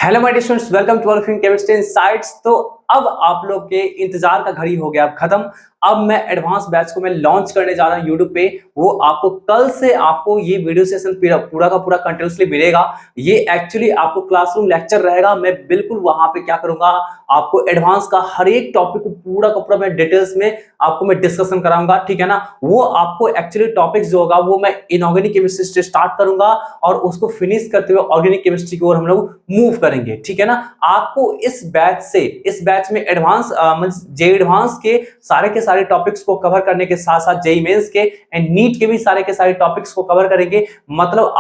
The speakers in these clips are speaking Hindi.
Hello my dear students, welcome to all in chemistry insights. तो अब आप लोग के इंतजार का घड़ी हो गया अब खत्म। अब मैं एडवांस बैच को मैं लॉन्च करने जा रहा हूं यूट्यूब पे। वो आपको कल से आपको ये वीडियो सेशन पूरा का पूरा कंटिन्यूसली मिलेगा। ये एक्चुअली आपको क्लासरूम लेक्चर रहेगा। मैं बिल्कुल वहां पे क्या करूंगा, आपको एडवांस का हर एक टॉपिक को पूरा का पूरा मैं डिटेल्स में आपको मैं डिस्कशन कराऊंगा, ठीक है ना। वो आपको एक्चुअली टॉपिक्स जो होगा वो मैं इनऑर्गेनिक केमिस्ट्री से स्टार्ट करूंगा और उसको फिनिश करते हुए ऑर्गेनिक केमिस्ट्री की ओर हम लोग मूव करेंगे, ठीक है ना। आपको इस बैच में एडवांस जे एडवांस के सारे टॉपिक्स को कवर करने के साथ साथ जेईई मेंस के एंड नीट के भी सारे के सारे टॉपिक्स को कवर करेंगे। मतलब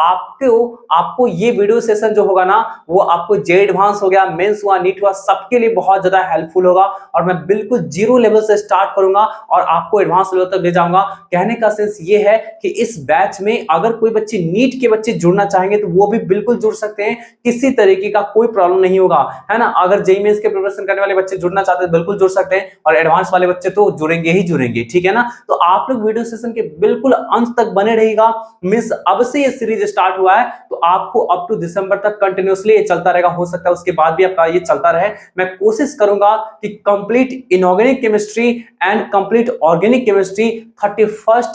आपको ये वीडियो सेशन जो होगा ना, वो आपको जे एडवांस हो गया, मेंस हुआ, नीट हुआ, सबके लिए बहुत ज्यादा हेल्पफुल होगा। और मैं बिल्कुल जीरो लेवल से स्टार्ट करूंगा और आपको एडवांस लेवल तक ले जाऊंगा। कहने का सेंस ये है कि इस बैच में अगर कोई बच्चे नीट के बच्चे जुड़ना चाहेंगे तो वो भी बिल्कुल जुड़ सकते हैं, किसी तरीके का कोई प्रॉब्लम नहीं होगा, है ना। अगर जेईई मेंस के प्रिपरेशन करने वाले बच्चे जुड़ना चाहते हैं बिल्कुल जुड़ सकते हैं, और एडवांस वाले बच्चे तो जुड़ेंगे ही जुड़ेंगे, ठीक है ना। तो आप लोग वीडियो सेशन के बिल्कुल अंत तक बने रहिएगा। मींस अब से ये सीरीज स्टार्ट हुआ है तो आपको अप टू दिसंबर तक कंटिन्यूअसली ये चलता रहेगा। हो सकता है उसके बाद भी आपका ये चलता रहे। मैं कोशिश करूंगा कि complete inorganic chemistry and complete organic chemistry 31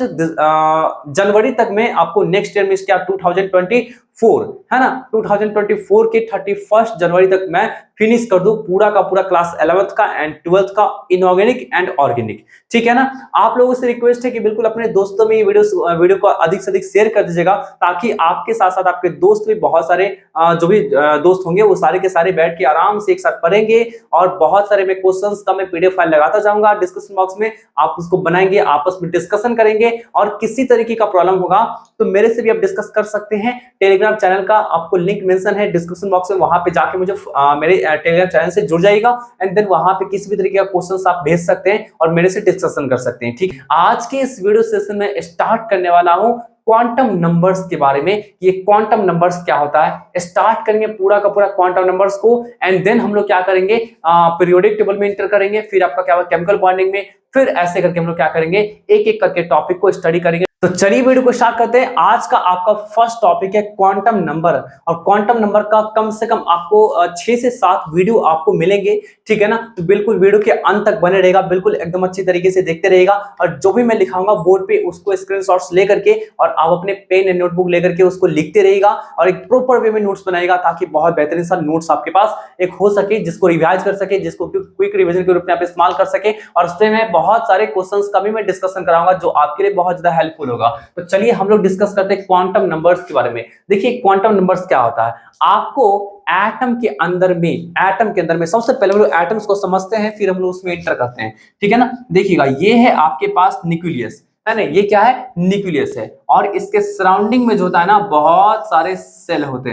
जनवरी तक में आपको नेक्स्ट ईयर में क्या 2024 है ना, 2024 के 31 जनवरी तक मैं फिनिश कर दूं पूरा का पूरा क्लास 11th का एंड 12th का इनऑर्गेनिक एंड ऑर्गेनिक, ठीक है ना। आप लोगों से रिक्वेस्ट है कि बिल्कुल अपने दोस्तों में ये वीडियो को अधिक से अधिक शेयर कर दीजिएगा, ताकि आपके साथ साथ आपके दोस्त भी बहुत सारे जो भी दोस्त होंगे वो सारे के सारे बैठ के आराम से एक साथ पढ़ेंगे। और बहुत सारे मैं क्वेश्चंस का मैं पीडीएफ फाइल लगाता जाऊंगा डिस्कशन बॉक्स में, आप उसको बनाएंगे, आपस में डिस्कशन करेंगे। और किसी तरीके का प्रॉब्लम होगा तो मेरे से भी आप डिस्कस कर सकते हैं। टेलीग्राम चैनल का आपको लिंक मेंशन है डिस्क्रिप्शन बॉक्स में, वहां पे जाके मुझे मेरे टेलीग्राम चैनल से जुड़ जाइएगा एंड देन वहां पे किसी भी तरीके का क्वेश्चंस आप भेज सकते हैं और मेरे से डिस्कशन कर सकते हैं, ठीक। आज के इस वीडियो सेशन में स्टार्ट करने वाला हूं क्वांटम नंबर्स के बारे में। ये क्वांटम नंबर्स क्या होता है, स्टार्ट करेंगे पूरा का पूरा क्वांटम नंबर्स को एंड देन हम लोग क्या करेंगे, पीरियोडिक टेबल में एंटर करेंगे, फिर आपका क्या होगा केमिकल बॉन्डिंग में, फिर ऐसे करके हम लोग क्या करेंगे एक एक करके टॉपिक को स्टडी करेंगे। तो चलिए वीडियो को स्टार्ट करते हैं। आज का आपका फर्स्ट टॉपिक है क्वांटम नंबर, और क्वांटम नंबर का कम से कम आपको 6 से 7 वीडियो आपको मिलेंगे, ठीक है ना। तो बिल्कुल वीडियो के अंत तक बने रहेगा, बिल्कुल एकदम अच्छी तरीके से देखते रहेगा। और जो भी मैं लिखाऊंगा बोर्ड पे उसको स्क्रीनशॉट्स लेकर के और आप अपने पेन एंड नोटबुक लेकर के उसको लिखते रहेगा और एक प्रॉपर वे में नोट्स बनाएगा, ताकि बहुत बेहतरीन सा नोट्स आपके पास एक हो सके, जिसको रिवाइज कर सके, जिसको क्विक रिवीजन के रूप में आप इस्तेमाल कर सके। और उससे मैं बहुत सारे क्वेश्चंस का भी मैं डिस्कशन कराऊंगा जो आपके लिए बहुत ज्यादा हेल्पफुल होगा। तो चलिए हम लोग डिस्कस करते हैं क्वांटम नंबर्स के बारे में। देखिए क्वांटम नंबर्स क्या होता है, आपको एटम के अंदर में सबसे पहले हम लोग एटम्स को समझते हैं, फिर हम लोग उसमें एंटर करते हैं, ठीक है ना। देखिएगा ये है आपके पास न्यूक्लियस, है ना, ये क्या है, न्यूक्लियस है। और इसके सराउंडिंग में जो होता है ना, बहुत सारे सेल होते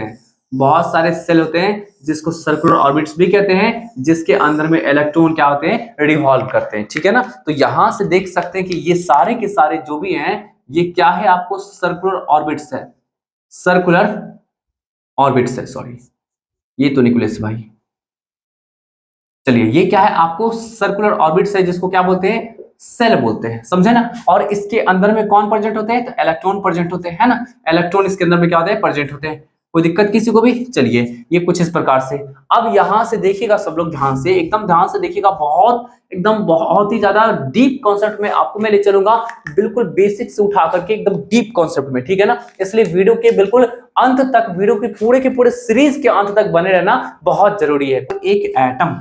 हैं जिसको सर्कुलर ऑर्बिट्स भी कहते हैं, जिसके अंदर में इलेक्ट्रॉन क्या होते हैं, रिवॉल्व करते हैं, ठीक है ना। तो यहां से देख सकते हैं कि ये सारे के सारे जो भी हैं ये क्या है, आपको सर्कुलर ऑर्बिट्स है, सॉरी ये तो न्यूक्लियस भाई। चलिए ये क्या है, आपको सर्कुलर ऑर्बिट्स है, जिसको क्या बोलते हैं, सेल बोलते हैं, समझे ना। और इसके अंदर में कौन प्रेजेंट होते हैं, तो इलेक्ट्रॉन प्रेजेंट होते हैं, है ना। इलेक्ट्रॉन इसके अंदर में क्या होते हैं, प्रेजेंट होते हैं। कोई दिक्कत किसी को भी, चलिए ये कुछ इस प्रकार से। अब यहां से देखिएगा सब लोग ध्यान से, एकदम ध्यान से देखिएगा, बहुत ही ज्यादा डीप कॉन्सेप्ट में आपको मैं ले चलूंगा, बिल्कुल बेसिक से उठा करके एकदम डीप कॉन्सेप्ट में, ठीक है ना। इसलिए वीडियो के बिल्कुल अंत तक, वीडियो के पूरे सीरीज के अंत तक बने रहना बहुत जरूरी है। एक एटम,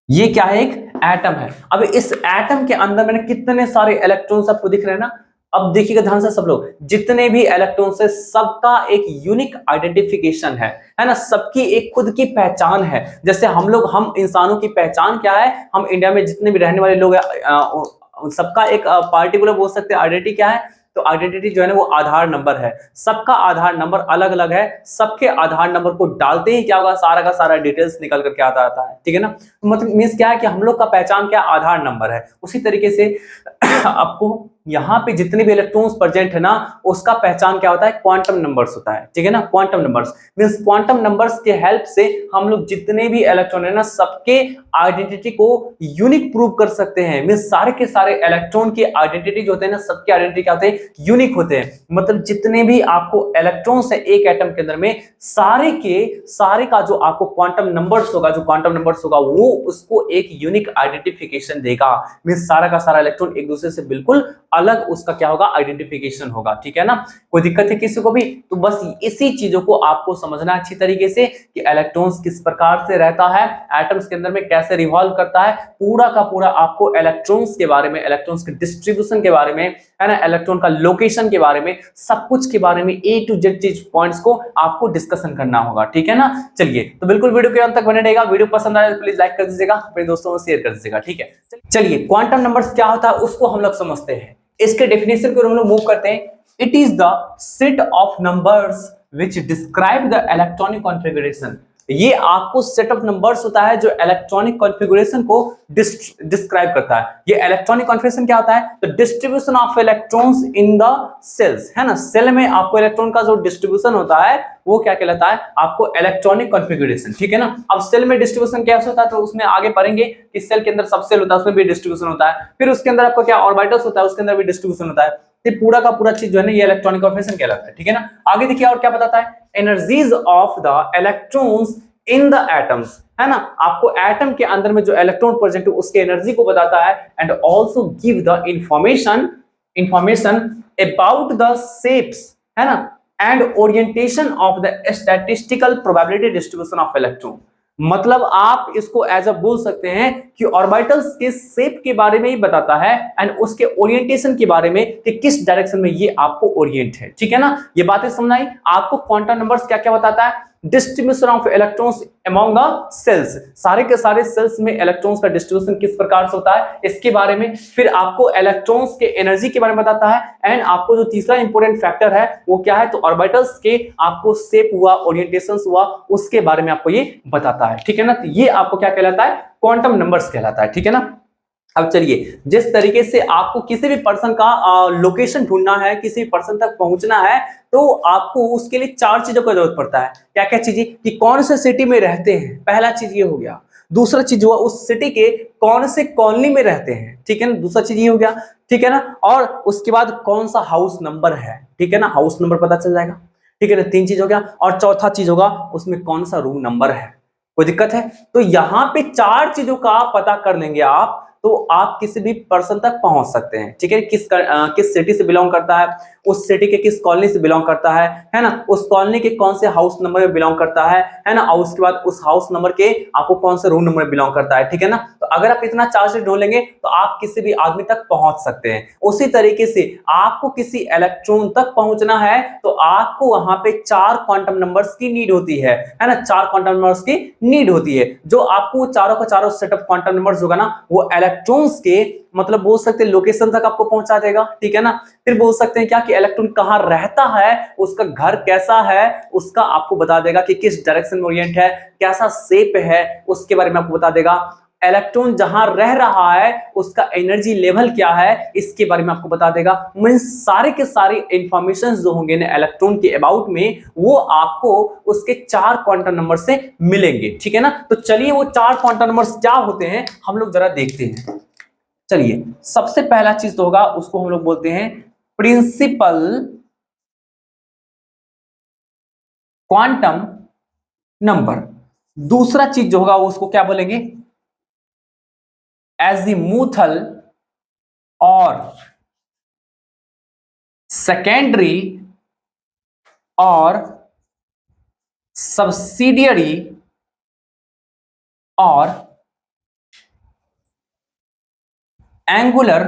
ये क्या है, एक एटम है। अब इस एटम के अंदर मैंने कितने सारे इलेक्ट्रॉन्स आपको दिख रहे हैं ना। अब देखिएगा ध्यान से सब लोग, जितने भी इलेक्ट्रॉन्स है सबका एक यूनिक आइडेंटिफिकेशन है ना, सबकी एक खुद की पहचान है। जैसे हम इंसानों की पहचान क्या है, हम इंडिया में जितने भी रहने वाले लोग हैं सबका एक पार्टिकुलर बोल सकते हैं आइडेंटिटी क्या है, तो आइडेंटिटी जो है ना वो आधार नंबर है। सबका आधार नंबर अलग अलग है, सबके आधार नंबर को डालते ही क्या होगा, सारा का सारा डिटेल्स निकल करके आता है, ठीक है ना। तो मतलब मींस क्या है कि हम लोग का पहचान क्या, आधार नंबर है। उसी तरीके से आपको यहाँ पे जितने भी इलेक्ट्रॉन्स प्रेजेंट है ना, उसका पहचान क्या होता है, क्वांटम नंबर्स होता है, ठीक है ना। Quantum numbers means quantum numbers के हेल्प से हम लोग जितने भी इलेक्ट्रॉन है ना, सबके आइडेंटिटी को यूनिक प्रूव कर सकते हैं। मींस सारे के सारे इलेक्ट्रॉन की आइडेंटिटी जो होते हैं ना, सबके आइडेंटिटी क्या होते हैं, यूनिक होते हैं। मतलब जितने भी आपको इलेक्ट्रॉन्स है एक एटम के अंदर में, सारे के सारे का जो आपको क्वांटम नंबर्स होगा, जो क्वांटम नंबर्स होगा वो उसको एक यूनिक आइडेंटिफिकेशन देगा। मींस सारा का सारा इलेक्ट्रॉन एक दूसरे से बिल्कुल अलग उसका क्या होगा, आइडेंटिफिकेशन होगा, ठीक है ना। कोई दिक्कत है किसी को भी? तो बस इसी चीजों को आपको समझना अच्छी तरीके से कि इलेक्ट्रॉन्स किस प्रकार से रहता है, एटम्स के अंदर में कैसे रिवॉल्व करता है, पूरा का पूरा आपको इलेक्ट्रॉन्स के बारे में, इलेक्ट्रॉन्स के डिस्ट्रीब्यूशन के बारे में, है ना, इलेक्ट्रॉन का लोकेशन के बारे में, सब कुछ के बारे में ए टू जेड चीज पॉइंट्स को आपको डिस्कशन करना होगा, ठीक है ना। चलिए, तो बिल्कुल वीडियो के अंत तक बने रहेगा। वीडियो पसंद आए तो प्लीज लाइक कर दीजिएगा, अपने दोस्तों में शेयर कर दीजिएगा, ठीक है। चलिए, क्वांटम नंबर्स क्या होता है उसको हम लोग समझते हैं। इसके डेफिनेशन को हम लोग मूव करते हैं। It is the set of numbers which describe the electronic configuration. ये आपको सेट ऑफ नंबर्स होता है जो इलेक्ट्रॉनिक कॉन्फ़िगरेशन को डिस्क्राइब करता है। ये इलेक्ट्रॉनिक कॉन्फ़िगरेशन क्या होता है, तो distribution of electrons in the shells, है ना। सेल में आपको इलेक्ट्रॉन का जो डिस्ट्रीब्यूशन होता है वो क्या कहलाता है, आपको इलेक्ट्रॉनिक कॉन्फ़िगरेशन, ठीक है ना। अब सेल में डिस्ट्रीब्यूशन कैसे होता है, तो उसमें आगे पढ़ेंगे कि सेल के अंदर सब सेल होता है, उसमें भी डिस्ट्रीब्यूशन होता है। फिर उसके अंदर आपको क्या ऑर्बिटल्स होता है, उसके अंदर भी डिस्ट्रीब्यूशन होता है। ये पूरा का पूरा चीज जो है ना, ये इलेक्ट्रॉनिक कॉन्फ़िगरेशन कहलाता है, ठीक है ना। आगे देखिए और क्या बताता है, energies of the electrons in the atoms, है ना। आपको एटम के अंदर में जो इलेक्ट्रॉन प्रेजेंट है उसके एनर्जी को बताता है। And also give the information about the shapes, है ना, and orientation of the statistical probability distribution of electron. मतलब आप इसको एज अ बोल सकते हैं कि ऑर्बिटल्स के शेप के बारे में ही बताता है एंड उसके ओरिएंटेशन के बारे में कि किस डायरेक्शन में ये आपको ओरिएंट है, ठीक है ना। ये बातें समझाई आपको। क्वांटम नंबर्स क्या क्या बताता है, distribution of electrons among the shells, सारे के सारे सेल्स में इलेक्ट्रॉन्स का डिस्ट्रीब्यूशन किस प्रकार से होता है इसके बारे में। फिर आपको इलेक्ट्रॉन्स के एनर्जी के बारे में बताता है। एंड आपको जो तीसरा इंपॉर्टेंट फैक्टर है वो क्या है, तो ऑर्बिटल्स के आपको शेप हुआ, ओरिएंटेशंस हुआ, उसके बारे में आपको ये बताता है, ठीक है ना। तो ये आपको क्या कहलाता है, क्वांटम नंबर्स कहलाता है, ठीक है ना। अब चलिए, जिस तरीके से आपको किसी भी पर्सन का लोकेशन ढूंढना है, किसी भी पर्सन तक पहुंचना है, तो आपको उसके लिए चार चीजों का जरूरत पड़ता है। क्या क्या चीजें, कि कौन से सिटी में रहते हैं, पहला चीज ये हो गया। दूसरा चीज हुआ उस सिटी के कौन से कॉलोनी में रहते हैं, ठीक है ना, दूसरा चीज ये हो गया, ठीक है ना। और उसके बाद कौन सा हाउस नंबर है, ठीक है ना, हाउस नंबर पता चल जाएगा, ठीक है ना, तीन चीज हो गया। और चौथा चीज होगा उसमें कौन सा रूम नंबर है। कोई दिक्कत है? तो यहाँ पे चार चीजों का पता कर लेंगे आप, तो आप किसी भी पर्सन तक पहुंच सकते हैं, ठीक है। किस सिटी से बिलोंग करता है, उस सिटी के किस कॉलोनी से बिलोंग करता है ना, उस कॉलोनी के कौन से हाउस नंबर में बिलोंग करता है ना, और उसके बाद उस हाउस नंबर के आपको कौन से रूम नंबर में बिलोंग करता है, ठीक है ना। तो अगर आप इतना चार चीज ढूंढ लेंगे तो आप किसी भी आदमी तक पहुंच सकते हैं। उसी तरीके से आपको किसी इलेक्ट्रॉन तक पहुंचना है तो आपको वहां पे चार क्वांटम नंबर्स की नीड होती है ना, चार क्वांटम नंबर्स की नीड होती है। जो आपको चारों का चारों सेट ऑफ क्वांटम नंबर्स होगा ना, वो इलेक्ट्रॉन्स के मतलब बोल सकते हैं लोकेशन तक आपको पहुंचा देगा, ठीक है ना। फिर बोल सकते हैं क्या कि इलेक्ट्रॉन कहां रहता है, उसका घर कैसा है, उसका आपको बता देगा कि किस डायरेक्शन में ओरिएंट है, कैसा शेप है, उसके बारे में आपको बता देगा। इलेक्ट्रॉन जहां रह रहा है उसका एनर्जी लेवल क्या है, इसके बारे में आपको बता देगा। मींस सारे के सारे इंफॉर्मेशन जो होंगे ना इलेक्ट्रॉन के अबाउट में, वो आपको उसके चार क्वांटम नंबर से मिलेंगे, ठीक है ना। तो चलिए, वो चार क्वांटम नंबर्स क्या होते हैं हम लोग जरा देखते हैं। चलिए, सबसे पहला चीज तो होगा उसको हम लोग बोलते हैं प्रिंसिपल क्वांटम नंबर। दूसरा चीज जो होगा उसको क्या बोलेंगे, एजीमुथल और सेकेंडरी और सब्सिडियरी और angular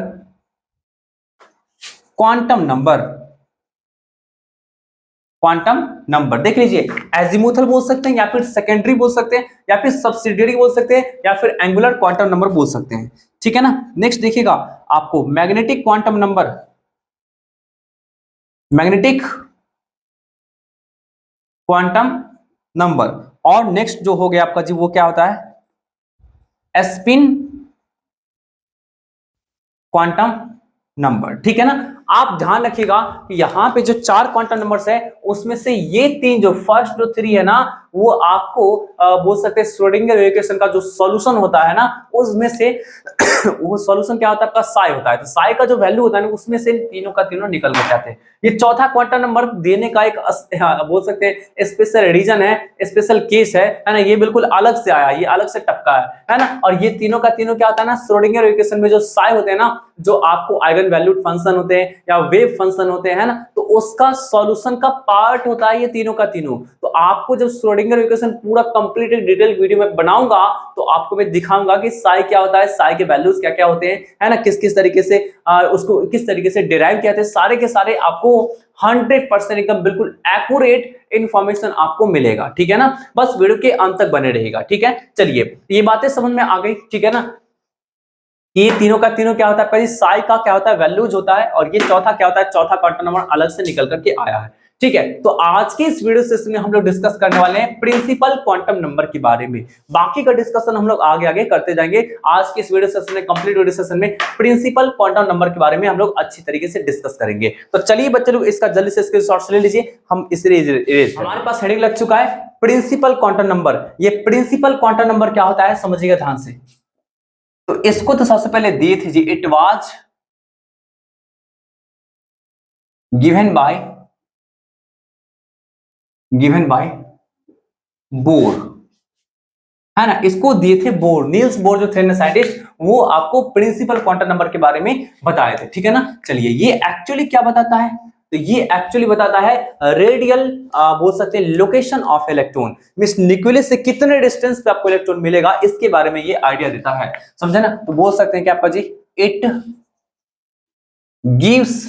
quantum number. Quantum number देख लीजिए, एजीमुथल बोल सकते हैं, या फिर सेकेंडरी बोल सकते हैं, या फिर सब्सिडियरी बोल सकते हैं, या फिर एंगुलर क्वांटम नंबर बोल सकते हैं, ठीक है ना। नेक्स्ट देखिएगा आपको magnetic quantum number, magnetic quantum number. और नेक्स्ट जो हो गया आपका जी वो क्या होता है, स्पिन क्वांटम नंबर, ठीक है ना। आप ध्यान रखिएगा कि यहाँ पे जो 4 क्वांटम नंबर्स है उसमें से ये 3 जो फर्स्ट जो 3 है ना वो आपको बोल सकते हैं श्रोडिंगर इक्वेशन का जो सॉल्यूशन होता है ना उसमें से वो सॉल्यूशन क्या होता है आपका साई होता है। तो साई का जो वैल्यू होता है ना उसमें से तीनों का तीनों निकल के जाते हैं। ये चौथा क्वांटम नंबर देने का एक बोल सकते हैं स्पेशल रीजन है, स्पेशल केस है ना। ये बिल्कुल अलग से आया, ये अलग से टपका है ना। और ये तीनों का तीनों क्या होता है ना श्रोडिंगर इक्वेशन में जो साई होते हैं ना जो आपको आइगन वैल्यूड फंक्शन होते हैं या वेव फंक्शन होते हैं ना तो उसका सॉल्यूशन का पार्ट होता है ये तीनों का तीनों। तो आपको जब श्रोडिंगर इक्वेशन पूरा कंप्लीट डिटेल वीडियो में बनाऊंगा तो आपको मैं दिखाऊंगा कि साई क्या होता है, साई के वैल्यूज क्या क्या होते हैं, है ना, किस किस तरीके से उसको किस तरीके से डिराइव किया था, सारे के सारे आपको 100% एकदम बिल्कुल एक्यूरेट इंफॉर्मेशन आपको मिलेगा, ठीक है ना। बस वीडियो के अंत तक बने रहेगा, ठीक है। चलिए ये बातें समझ में आ गई, ठीक है ना। ये तीनों का तीनों क्या होता है, पहले साई का क्या होता है वैल्यूज होता है और ये चौथा क्या होता है, चौथा क्वांटम नंबर अलग से निकल करके आया है, ठीक है। तो आज के इस वीडियो सेशन में हम लोग डिस्कस करने वाले हैं प्रिंसिपल क्वांटम नंबर के बारे में। बाकी का डिस्कशन हम लोग आगे आगे करते जाएंगे। आज के इस वीडियो सेशन में, कंप्लीट वीडियो सेशन में प्रिंसिपल क्वांटम नंबर के बारे में हम लोग अच्छी तरीके से डिस्कस करेंगे। तो चलिए बच्चे लोग इसका जल्दी से स्क्रीनशॉट ले लीजिए, हम इसे इरेज हमारे पास हेडिंग लग चुका है प्रिंसिपल क्वांटम नंबर। ये प्रिंसिपल क्वांटम नंबर क्या होता है समझिएगा ध्यान से। तो इसको तो सबसे पहले दिए थे जी, it was given by Bohr, है ना। इसको दिए थे बोर, नील्स बोर जो थे साइंटिस्ट, वो आपको प्रिंसिपल क्वांटम नंबर के बारे में बताए थे, ठीक है ना। चलिए ये एक्चुअली क्या बताता है, तो ये एक्चुअली बताता है रेडियल बोल सकते हैं location of electron, means nucleus से कितने डिस्टेंस पे आपको इलेक्ट्रॉन मिलेगा इसके बारे में ये आइडिया देता है, समझे ना। तो बोल सकते हैं क्या आपका जी, it gives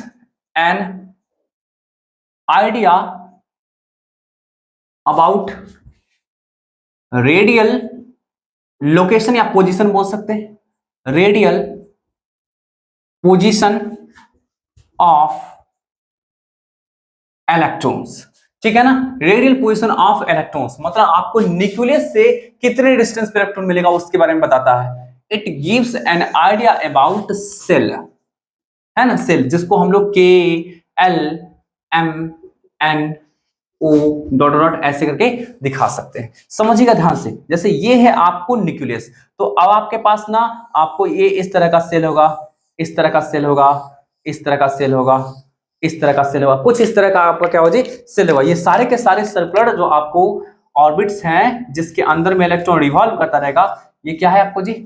an idea about radial location या पोजीशन बोल सकते हैं, रेडियल पोजीशन ऑफ इलेक्ट्रॉन्स, ठीक है ना। रेडियल पोजीशन ऑफ इलेक्ट्रॉन्स मतलब आपको न्यूक्लियस से कितने डिस्टेंस पे इलेक्ट्रॉन मिलेगा उसके बारे में बताता है। It gives an idea about cell, है ना, सेल जिसको हम लोग K L M N O dot dot ऐसे करके दिखा सकते हैं, समझिएगा ध्यान से। जैसे ये है आपको न्यूक्लियस, तो अब आपके पास ना आपको ये इस तरह का सेल होगा, इस तरह का सेल होगा, इस तरह का सेल होगा, इस तरह का सेल होगा, कुछ इस तरह का आपका क्या होगा जी सेल होगा। ये सारे के सारे सर्कुलर जो आपको ऑर्बिट्स हैं जिसके अंदर में इलेक्ट्रॉन रिवॉल्व करता रहेगा, ये क्या है आपको जी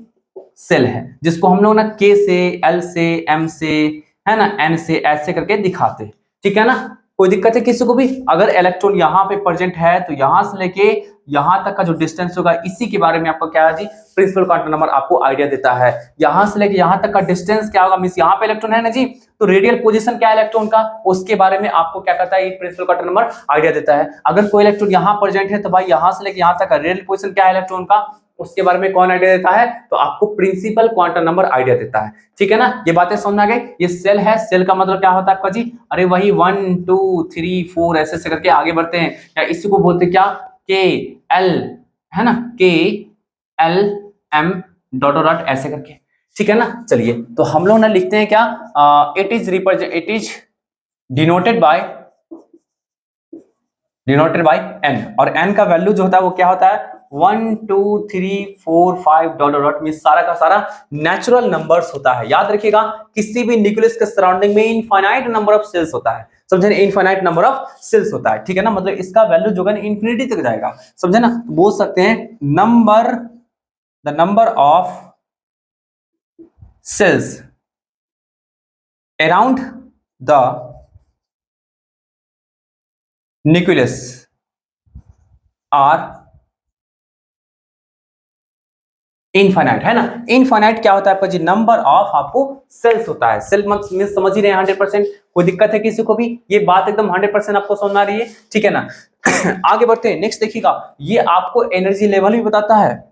सेल है, जिसको हम लोग ना के से एल से एम से, है ना, एन से ऐसे करके दिखाते हैं, ठीक है ना। कोई दिक्कत है किसी को भी, अगर इलेक्ट्रॉन यहाँ पे प्रेजेंट है तो यहां से लेके यहां तक का जो डिस्टेंस होगा इसी के बारे में आपको क्या है जी प्रिंसिपल क्वांटम नंबर आपको आइडिया देता है। यहां से लेके यहां तक का डिस्टेंस क्या होगा, मींस यहाँ पे इलेक्ट्रॉन है ना जी, तो रेडियल पोजीशन क्या है इलेक्ट्रॉन का उसके बारे में आपको क्या कहता है ये प्रिंसिपल क्वांटम नंबर आइडिया देता है। अगर कोई इलेक्ट्रॉन यहाँ प्रेजेंट है तो भाई यहां से लेके यहां तक का रेडियल पोजीशन क्या है इलेक्ट्रॉन का उसके बारे में कौन आइडिया देता है, तो आपको प्रिंसिपल क्वांटम नंबर आइडिया देता है, ठीक है ना। ये बातें समझ आ गई। ये सेल है, सेल का मतलब क्या होता है आपका जी, अरे वही 1 2 3 4 ऐसे ऐसे करके आगे बढ़ते हैं, या इसी को बोलते क्या के एल, है ना, के एल एम डॉट डॉट ऐसे करके, ठीक है ना। चलिए तो हम लोग ना लिखते हैं क्या, it is denoted by N, और एन का वैल्यू जो होता है वो क्या होता है 1 2 3 4 5 डॉट डॉट में सारा का सारा नेचुरल नंबर्स होता है। याद रखिएगा किसी भी न्यूक्लियस के सराउंडिंग में इनफाइनाइट नंबर ऑफ सेल्स होता है, समझे ना, इनफाइनाइट नंबर ऑफ सेल्स होता है, ठीक है ना। मतलब इसका वैल्यू जो है इंफिनिटी तक जाएगा, समझे ना। बोल सकते हैं the number of shells around the nucleus are infinite, है ना। इनफाइनाइट क्या होता है आपका जी, नंबर ऑफ आपको सेल्स होता है। सेल मींस समझ ही रहे हैं 100%, कोई दिक्कत है किसी को भी, ये बात एकदम 100% आपको समझ आ रही है, ठीक है ना। आगे बढ़ते हैं, नेक्स्ट देखिएगा, ये आपको एनर्जी लेवल भी बताता है।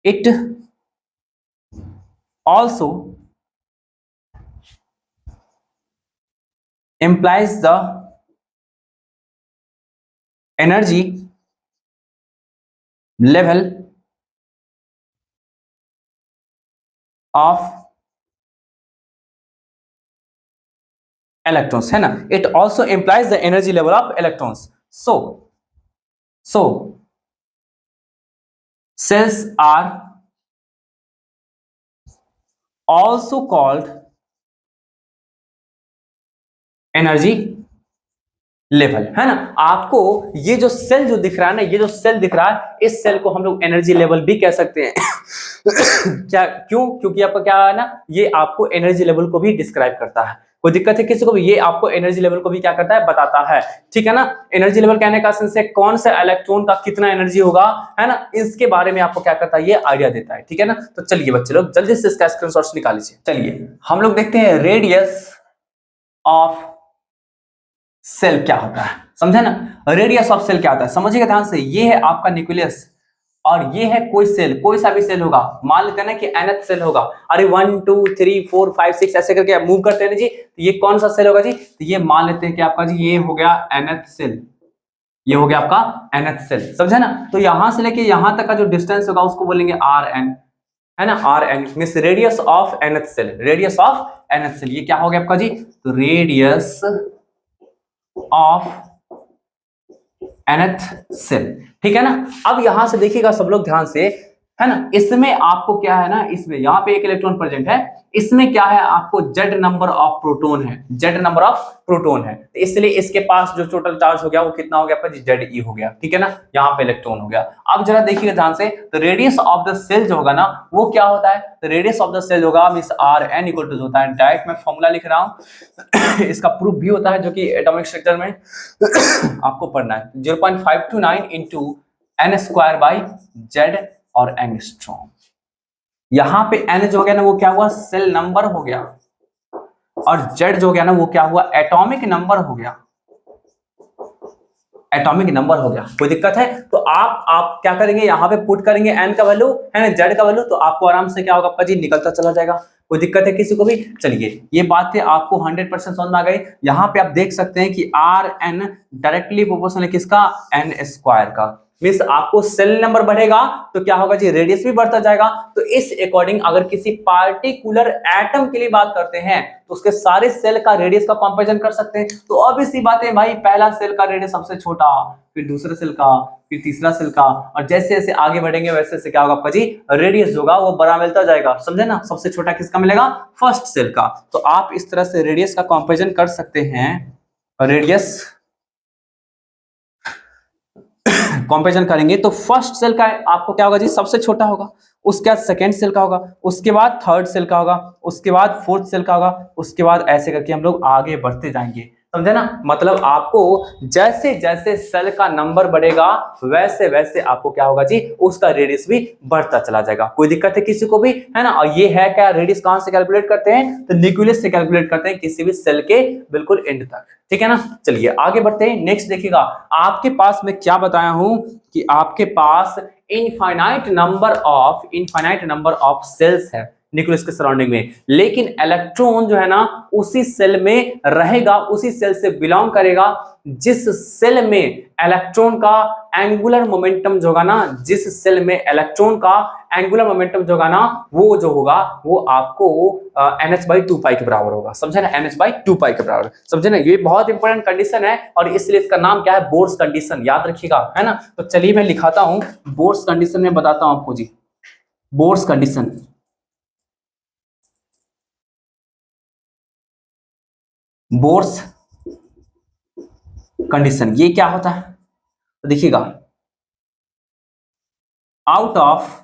It also implies the energy level of electrons, है ना. It also implies the energy level of electrons. So cells are also called energy level, है ना. आपको ये जो सेल जो दिख रहा है ना, ये जो सेल दिख रहा है, इस सेल को हम लोग एनर्जी लेवल भी कह सकते हैं. क्या, क्यों? क्योंकि आपका क्या है ना, ये आपको एनर्जी लेवल को भी डिस्क्राइब करता है. कोई दिक्कत है किसी को भी? ये आपको एनर्जी लेवल को भी क्या करता है, बताता है. ठीक है ना. एनर्जी लेवल कहने का सेंस है कौन सा इलेक्ट्रॉन का कितना एनर्जी होगा, है ना, इसके बारे में आपको क्या करता है, ये आइडिया देता है. ठीक है ना. तो चलिए बच्चे लोग जल्दी से इसका स्क्रीनशॉट निकाल लीजिए. चलिए हम लोग देखते हैं रेडियस ऑफ सेल क्या होता है. समझे ना. रेडियस ऑफ सेल क्या होता है, समझिएगा ध्यान से. ये है आपका न्यूक्लियस और ये है कोई सेल, कोई सा भी सेल होगा. मान लेते हैं ना कि nth सेल होगा. अरे 1 2 3 4 5 6 ऐसे करके मूव करते हैं ना जी. तो ये कौन सा सेल होगा जी? तो ये मान लेते हैं कि आपका जी ये हो गया nth सेल. ये हो गया आपका nth सेल. समझे ना. तो यहां से लेके यहां तक का जो डिस्टेंस होगा उसको बोलेंगे Rn, है ना. Rn means radius of nth shell. Radius of nth shell ये क्या हो गया आपका जी? तो रेडियस ऑफ nth सेल. ठीक है ना. अब यहां से देखिएगा सब लोग ध्यान से, है ना. इसमें आपको क्या है ना, इसमें यहां पे एक इलेक्ट्रॉन प्रेजेंट है. इसमें क्या है, आपको जेड नंबर ऑफ प्रोटॉन है. जेड नंबर ऑफ प्रोटॉन है. तो इसलिए इसके पास जो टोटल चार्ज हो गया वो कितना हो गया आपका? जेड ई हो गया. ठीक है ना. यहाँ पे इलेक्ट्रॉन हो गया. अब जरा देखिएगा ध्यान से, तो रेडियस ऑफ द सेल जो होगा ना वो क्या होता है? तो रेडियस ऑफ द सेल होगा means R N equal to होता है. डायरेक्ट मैं फॉर्मूला लिख रहा हूं. इसका प्रूफ भी होता है जो कि एटॉमिक स्ट्रक्चर में आपको पढ़ना है. 0.529 into N square by Z और एंगस्ट्रॉम. यहां पे एन जो हो गया ना वो क्या हुआ? सेल नंबर हो गया. और जेड जो हो गया ना वो क्या हुआ? एटॉमिक नंबर हो गया. एटॉमिक नंबर हो गया. कोई दिक्कत है? तो आप क्या करेंगे, यहां पे पुट करेंगे एन का वैल्यू, है ना, जेड का वैल्यू. तो आपको आराम से क्या होगा आपका जी? निकलता चला जाएगा. कोई दिक्कत है किसी को भी? चलिए ये बातें आपको 100% समझ में आ गई. यहां पे आप देख सकते हैं कि आर एन डायरेक्टली प्रोपोर्शनल है किसका? एन स्क्वायर का. मींस आपको सेल नंबर बढ़ेगा तो क्या होगा जी? रेडियस भी बढ़ता जाएगा. तो इस अकॉर्डिंग अगर किसी पार्टिकुलर एटम के लिए बात करते हैं तो उसके सारे सेल का रेडियस का कंपैरिजन कर सकते हैं. तो अब इसी बात है भाई, पहला सेल का रेडियस सबसे छोटा, फिर दूसरे सेल का, फिर तीसरा सेल का, और जैसे जैसे आगे बढ़ेंगे वैसे वैसे क्या होगा आपका जी? रेडियस होगा वो बड़ा मिलता जाएगा. समझे ना. सबसे छोटा किसका मिलेगा? फर्स्ट सेल का. तो आप इस तरह से रेडियस का कंपैरिजन कर सकते हैं. रेडियस कंपैरिजन करेंगे तो फर्स्ट सेल का आपको क्या होगा जी? सबसे छोटा होगा. उसके बाद सेकंड सेल का होगा, उसके बाद थर्ड सेल का होगा, उसके बाद फोर्थ सेल का होगा, उसके बाद ऐसे करके हम लोग आगे बढ़ते जाएंगे. समझे ना. मतलब आपको जैसे जैसे सेल का नंबर बढ़ेगा वैसे वैसे आपको क्या होगा जी? उसका रेडियस भी बढ़ता चला जाएगा. कोई दिक्कत है किसी को भी? है ना. और ये है क्या? रेडियस कहां से कैलकुलेट करते हैं? तो न्यूक्लियस से कैलकुलेट करते हैं, किसी भी सेल के बिल्कुल एंड तक. ठीक है ना. चलिए आगे बढ़ते हैं. नेक्स्ट देखिएगा, आपके पास मैं क्या बताया हूं कि आपके पास इनफाइनाइट नंबर ऑफ सेल्स है न्यूक्लियस के सराउंडिंग में. लेकिन इलेक्ट्रॉन जो है ना उसी सेल में रहेगा, उसी सेल से बिलोंग करेगा जिस सेल में इलेक्ट्रॉन का एंगुलर मोमेंटम जो होगा ना, जिस सेल में इलेक्ट्रॉन का एंगुलर मोमेंटम जो होगा ना वो जो होगा वो आपको NH/2 पाई के बराबर होगा. समझे ना. NH/2 पाई के बराबर. समझे ना. ये बहुत इंपॉर्टेंट कंडीशन है और इसलिए इसका नाम क्या है? Bohr's condition. याद रखिएगा, है ना. तो चलिए मैं लिखाता हूं बोर्स कंडीशन में, बताता हूं आपको जी. बोर्स कंडीशन, बोर्स कंडीशन ये क्या होता है? तो देखिएगा, out of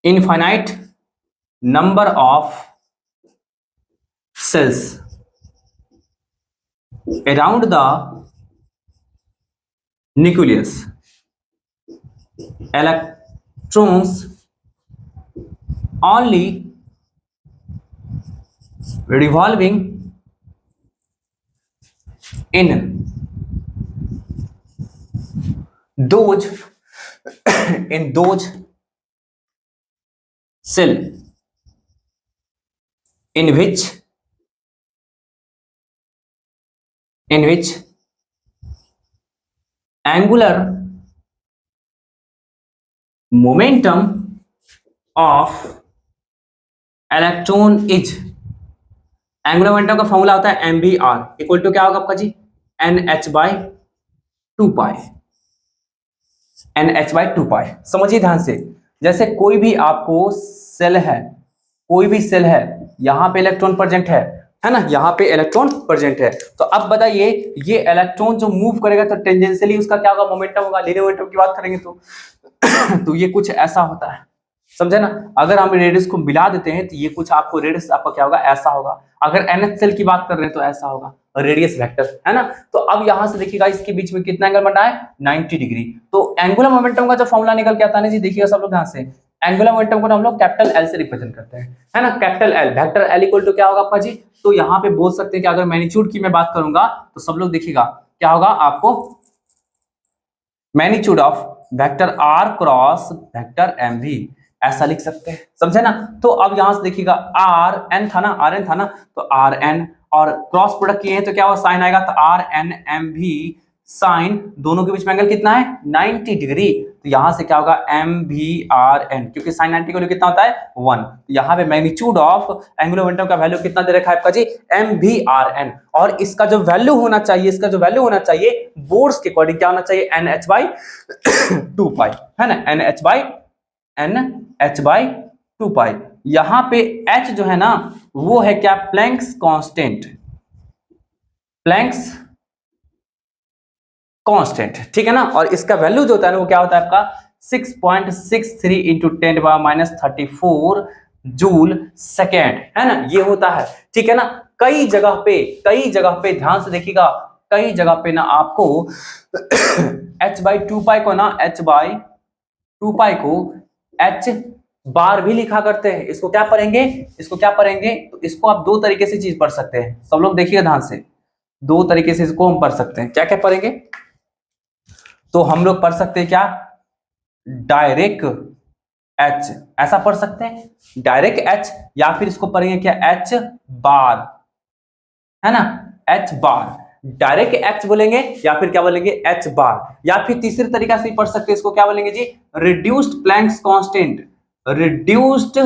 infinite number of cells around the nucleus, electrons only revolving in those cell in which angular momentum of electron is angular momentum का फॉर्मूला होता है mvr इक्वल टू क्या होगा आपका जी nh/2 पाई, nh/2 पाई। समझिए ध्यान से, जैसे कोई भी आपको सेल है, कोई भी सेल है, यहाँ पे इलेक्ट्रॉन प्रेजेंट है ना, यहाँ पे इलेक्ट्रॉन प्रेजेंट है। तो अब बताइए ये इलेक्ट्रॉन जो मूव करेगा तो टेंजेंशियली उसका क्या होगा, मोमेंटम होगा। लीनियर मोमेंटम की बात करेंगे तो तो ये कुछ ऐसा होता है, समझे ना। अगर हम रेडियस को मिला देते हैं तो ये कुछ आपको रेडियस आपका क्या होगा, ऐसा होगा। अगर एनएच सेल की बात कर रहे हैं तो ऐसा होगा, रेडियस वेक्टर, है ना। तो अब यहां से देखिएगा इसके बीच में कितना एंगल बना है, 90 डिग्री। तो एंगुलर मोमेंटम का जो फॉर्मूला निकल के आता है ना जी, देखिएगा सब लोग ध्यान से, एंगुलर मोमेंटम को हम लोग कैपिटल एल से रिप्रेजेंट करते हैं, है ना। Capital L, vector L equal to क्या होगा आपका जी, तो यहाँ पे बोल सकते हैं कि अगर मैग्नीट्यूड की मैं बात करूंगा तो सब लोग देखिएगा क्या होगा आपको, magnitude of vector R cross vector M भी, ऐसा लिख सकते हैं, समझे ना। तो अब यहां से देखिएगा आर एन था ना, आर एन था ना, तो आर एन और क्रॉस प्रोडक्ट किए हैं तो क्या हुआ, साइन आएगा, तो आर एन एम भी साइन, दोनों के बीच में एंगल कितना है, 90 डिग्री। तो यहां से क्या होगा, एम भी आर एन, क्योंकि साइन 90 का वैल्यू कितना होता है 1। तो यहाँ पे मैग्नीट्यूड ऑफ एंगुलर मोमेंटम का वैल्यू कितना दे रखा है आपका जी, एम भी आर एन। और इसका जो वैल्यू होना चाहिए, इसका जो वैल्यू होना चाहिए बोर्ड्स के अकॉर्डिंग क्या होना चाहिए, एन एच बाई 2 पाई, है ना, एन एच बाई 2 पाई। यहां पे h जो है ना वो है क्या, प्लैंक्स कांस्टेंट, प्लैंक्स कांस्टेंट, ठीक है ना। और इसका वैल्यू जो होता है ना वो क्या होता है आपका 6.63 इंटू 10⁻34 जूल सेकेंड, है ना, ये होता है, ठीक है ना। कई जगह पे ध्यान से देखिएगा, कई जगह पे ना आपको h/2 पाई को ना h/2 पाई को h बार भी लिखा करते हैं। इसको क्या पढ़ेंगे, तो इसको आप दो तरीके से चीज पढ़ सकते हैं, सब लोग देखिएगा ध्यान से, दो तरीके से इसको हम पढ़ सकते हैं। क्या क्या पढ़ेंगे, तो हम लोग पढ़ सकते हैं क्या, डायरेक्ट h, ऐसा पढ़ सकते हैं डायरेक्ट h, या फिर इसको पढ़ेंगे क्या, h बार, है ना, h बार, डायरेक्ट h बोलेंगे या फिर क्या बोलेंगे, h बार। या फिर तीसरे तरीका से पढ़ सकते हैं, इसको क्या बोलेंगे जी, reduced Planck's constant, reduced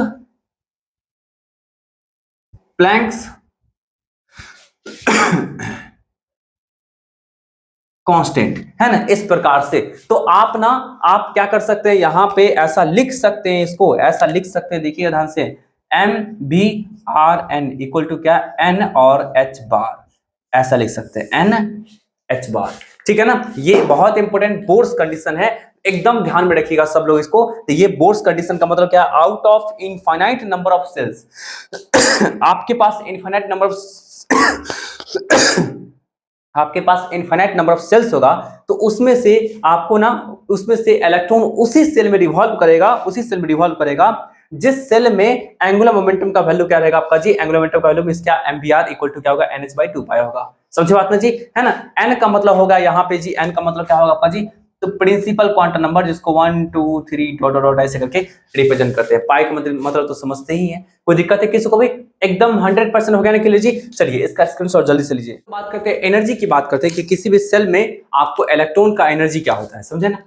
Planck's constant, है ना, इस प्रकार से। तो आप क्या कर सकते हैं, यहां पे ऐसा लिख सकते हैं, इसको ऐसा लिख सकते हैं, देखिए ध्यान से, M B R N equal to क्या, एन और एच बार, ऐसा लिख सकते हैं, एन एच बार, ठीक है ना। ये बहुत इंपॉर्टेंट बोर्ड्स कंडीशन है, एकदम ध्यान में रखिएगा सब लोग इसको। तो ये बोर्ड्स कंडीशन का मतलब क्या है, out of infinite number of shells आपके पास इनफाइनाइट नंबर आपके पास इनफाइनाइट नंबर ऑफ सेल्स होगा, तो उसमें से आपको ना, उसमें से इलेक्ट्रॉन उसी सेल में रिवॉल्व करेगा जिस सेल में एंगुलर मोमेंटम का वैल्यू क्या रहेगा आपका जी, एंगुलर मोमेंटम का वैल्यू मींस क्या, एमवीआर इक्वल टू क्या होगा, nh/2 पाई होगा। समझे बात ना जी, है ना। n का मतलब होगा यहाँ पे जी, n का मतलब क्या होगा आपका जी, तो प्रिंसिपल क्वांटम नंबर, जिसको 1 2 3 डॉट डॉट ऐसे करके रिप्रेजेंट करते हैं। पाई का मतलब तो समझते ही हैं, कोई दिक्कत है किसी को भी, एकदम 100% हो गया ना के लिए जी। चलिए इसका स्क्रीनशॉट जल्दी से लीजिए। बात करते हैं एनर्जी की, बात करते हैं कि किसी भी सेल में आपको इलेक्ट्रॉन का एनर्जी क्या होता है, समझे ना।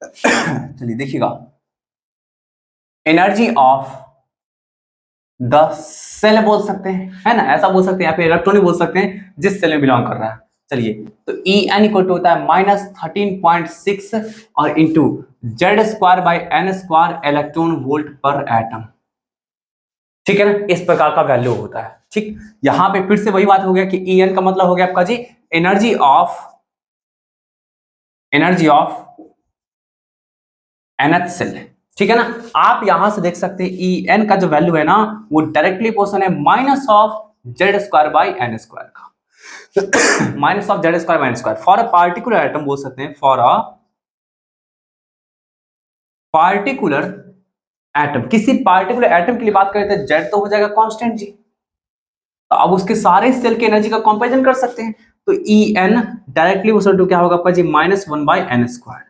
चलिए देखिएगा, एनर्जी ऑफ द सेल बोल सकते हैं, है ना, ऐसा बोल सकते हैं, या फिर इलेक्ट्रॉन बोल सकते हैं जिस सेल में बिलोंग कर रहा है। चलिए, तो ई एन इक्वल टू होता है -13.6 और इंटू Z²/n² इलेक्ट्रॉन वोल्ट पर एटम, ठीक है ना, इस प्रकार का वैल्यू होता है। ठीक, यहां पे फिर से वही बात हो गया कि ई एन का मतलब हो गया आपका जी एनर्जी ऑफ एनएच सेल, ठीक है ना। आप यहां से देख सकते हैं ई एन का जो वैल्यू है ना वो डायरेक्टली पोर्शन है -(Z²/n² का, -(Z²/n²) for a particular atom बोल सकते हैं, फॉर अ पार्टिकुलर एटम, किसी पार्टिकुलर एटम के लिए बात करें तो Z तो हो जाएगा कांस्टेंट जी। तो अब उसके सारे सेल की एनर्जी का कंपैरिजन कर सकते हैं, तो E N directly portion to क्या होगा आपका जी, -1/n²,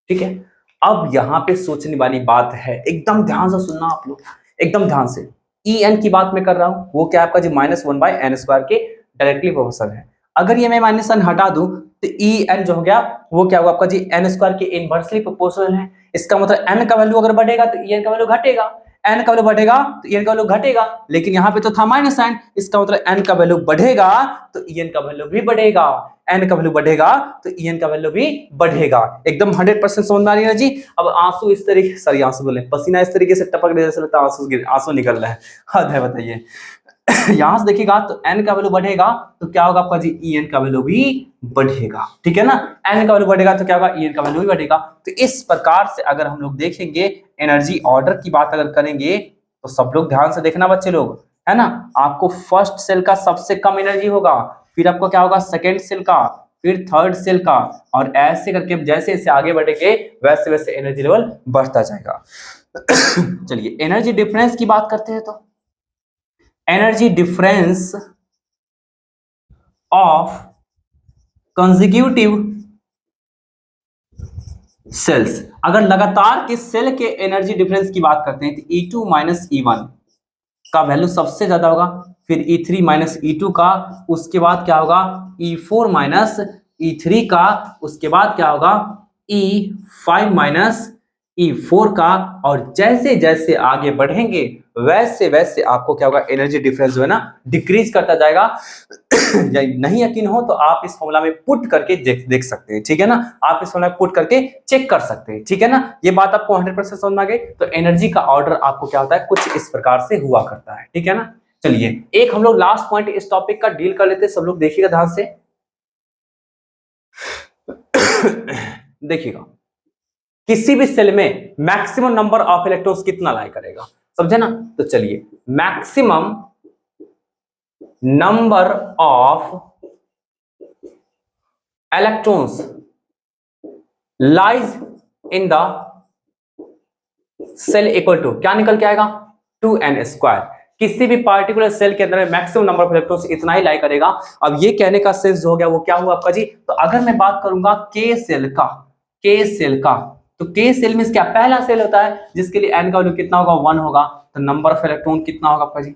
ठीक है। अब यहां पे सोचने वाली बात है, एकदम ध्यान से सुनना आप लोग, एकदम ध्यान से। ई एन की बात मैं कर रहा हूं, वो क्या आपका जी -1/n² के डायरेक्टली प्रोपोर्शनल है। अगर ये मैं -1 हटा दूं तो ई एन जो हो गया वो क्या होगा आपका जी n² के इनवर्सली प्रोपोर्शनल है। इसका मतलब n का वैल्यू अगर बढ़ेगा तो ई एन का वैल्यू घटेगा, n का वैल्यू बढ़ेगा तो en का वैल्यू घटेगा, लेकिन यहाँ पे तो था माइनस साइन, इसका मतलब n का वैल्यू बढ़ेगा तो en का वैल्यू भी बढ़ेगा, n का वैल्यू बढ़ेगा तो en का वैल्यू भी बढ़ेगा। एकदम 100% समझ में आ रही है जी। अब आंसू इस तरीके, सॉरी आंसू बोले, पसीना इस तरीके से टपक रहे जैसे लगता है आंसू निकल रहा है, हद है बताइए। यहां से देखिएगा तो n का वैल्यू बढ़ेगा तो क्या होगा आपका जी, en का वैल्यू भी बढ़ेगा, ठीक है ना। n का वैल्यू बढ़ेगा तो क्या होगा, en का वैल्यू भी बढ़ेगा। तो इस प्रकार से अगर हम लोग देखेंगे एनर्जी ऑर्डर की बात अगर करेंगे तो सब लोग ध्यान से देखना बच्चे लोग, है ना। आपको फर्स्ट सेल का सबसे कम एनर्जी होगा, फिर आपको क्या होगा सेकेंड सेल का, फिर थर्ड सेल का, और ऐसे करके जैसे जैसे आगे बढ़ेंगे वैसे वैसे एनर्जी लेवल बढ़ता जाएगा। चलिए एनर्जी डिफरेंस की बात करते हैं। तो energy difference of consecutive shells, अगर लगातार के सेल के एनर्जी डिफरेंस की बात करते हैं तो E2 माइनस E1 का वैल्यू सबसे ज्यादा होगा, फिर E3 माइनस E2 का, उसके बाद क्या होगा E4 माइनस E3 का, उसके बाद क्या होगा E5 माइनस E4 का, और जैसे जैसे आगे बढ़ेंगे वैसे वैसे आपको क्या होगा एनर्जी डिफरेंस जो है ना डिक्रीज करता जाएगा। नहीं यकीन हो तो आप इस फॉर्मूला में पुट करके देख सकते हैं, ठीक है ना। आप इस फॉर्मूला में पुट करके चेक कर सकते हैं, ठीक है ना। ये बात आपको 100% समझ में आ गई। तो एनर्जी का ऑर्डर आपको क्या होता है, कुछ इस प्रकार से हुआ करता है, ठीक है ना। चलिए एक हम लोग लास्ट पॉइंट इस टॉपिक का डील कर लेते हैं, सब लोग देखिएगा ध्यान से। देखिएगा किसी भी सेल में मैक्सिमम नंबर ऑफ इलेक्ट्रॉन्स कितना लाई करेगा, समझे ना। तो चलिए maximum number of electrons lies in the cell equal to क्या निकल के आएगा 2n स्क्वायर। किसी भी पार्टिकुलर सेल के अंदर मैक्सिमम नंबर ऑफ इलेक्ट्रॉन्स इतना ही लाई करेगा। अब ये कहने का सेंस जो हो गया वो क्या हुआ आपका जी। तो अगर मैं बात करूंगा के सेल का, तो के सेल में क्या पहला सेल होता है जिसके लिए n का वैल्यू कितना होगा 1 होगा, तो नंबर ऑफ इलेक्ट्रॉन कितना होगा आपका जी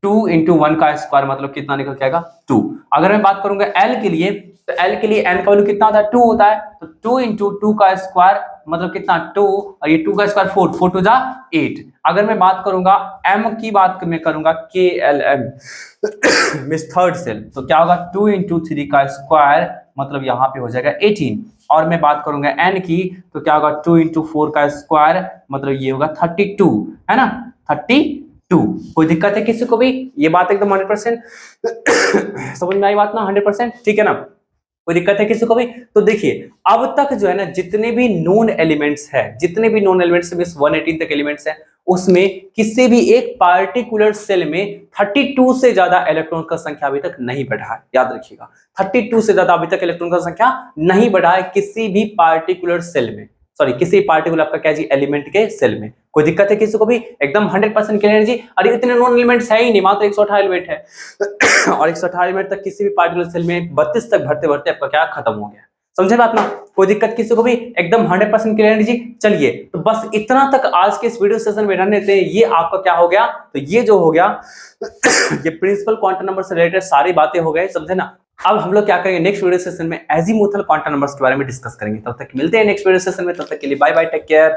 2 इंटू 1 का स्क्वायर, मतलब कितना निकल के आएगा 2। अगर मैं बात करूंगा L के लिए, तो L के लिए n का वैल्यू कितना होता है 2 होता है, तो 2 इंटू 2 का स्क्वायर मतलब कितना 2, और ये 2 का स्क्वायर 4, 4 टू जा 8। अगर मैं बात करूंगा M की बात मैं करूंगा KLM मिस थर्ड सेल, तो क्या होगा 2 इंटू 3 का स्क्वायर मतलब यहाँ पे हो जाएगा 18। और मैं बात करूंगा N की, तो क्या होगा 2 इंटू 4 का स्क्वायर मतलब ये होगा 32, है ना 32। कोई दिक्कत है किसी को भी, ये बात एकदम 100% समझ में आई बात ना 100%, ठीक है ना। कोई दिक्कत है किसी को भी। तो देखिए अब तक जो है ना जितने भी नोन एलिमेंट्स है, जितने भी नोन एलिमेंट्स में 118 तक एलिमेंट्स है, उसमें किसी भी एक पार्टिकुलर सेल में 32 से ज्यादा इलेक्ट्रॉन का संख्या अभी तक नहीं बढ़ा है, याद रखिएगा 32 से ज्यादा अभी तक इलेक्ट्रॉन का संख्या नहीं बढ़ा है किसी भी पार्टिकुलर सेल में, सॉरी किसी पार्टिकुलर आपका क्या जी एलिमेंट के सेल में। कोई दिक्कत है किसी को भी, एकदम 100% क्लियर जी। अरे इतने नॉन एलिमेंट्स है ही नहीं, मात्र 118 एलिमेंट है और 118 एलिमेंट तक किसी भी पार्टिकुलर सेल में 32 तक भरते भरते आपका क्या खत्म हो गया, समझे बात ना। कोई दिक्कत किसी को भी, एकदम 100% क्लियर जी। चलिए तो बस इतना तक आज के इस वीडियो सेशन में रहने देते हैं। ये आपका क्या हो गया, तो ये जो हो गया ये प्रिंसिपल क्वांटम नंबर से रिलेटेड सारी बातें हो गई, समझे ना। अब हम लोग क्या करेंगे नेक्स्ट वीडियो सेशन में एजीमुथल क्वांटम नंबर्स के बारे में डिस्कस करेंगे। तब तक मिलते हैं नेक्स्ट वीडियो सेशन में, तब तक के लिए बाय बाय, टेक केयर।